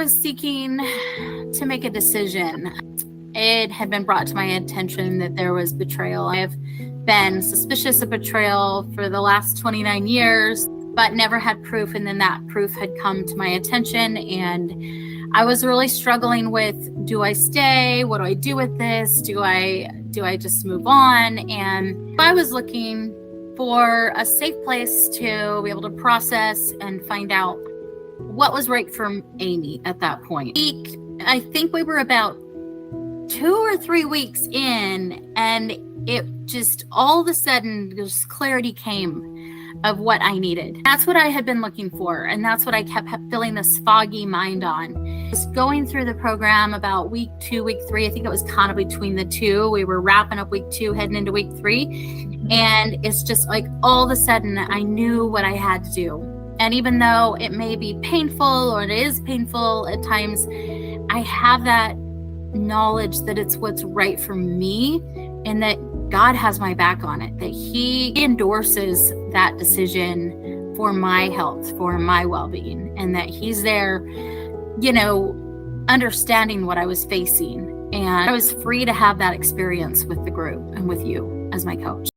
was seeking to make a decision, it had been brought to my attention that there was betrayal. I have been suspicious of betrayal for the last 29 years, but never had proof. And then that proof had come to my attention, and I was really struggling with, do I stay? What do I do with this? Do I just move on? And I was looking for a safe place to be able to process and find out what was right for Amy at that point. I think we were about 2 or 3 weeks in, and it just all of a sudden, just clarity came of what I needed. That's what I had been looking for, and that's what I kept feeling this foggy mind on. Just going through the program about week 2, week 3, I think it was kind of between the two. We were wrapping up week 2, heading into week 3, and it's just like all of a sudden I knew what I had to do. And even though it may be painful, or it is painful at times, I have that knowledge that it's what's right for me, and that God has my back on it, that He endorses that decision for my health, for my well-being, and that He's there, understanding what I was facing. And I was free to have that experience with the group and with you as my coach.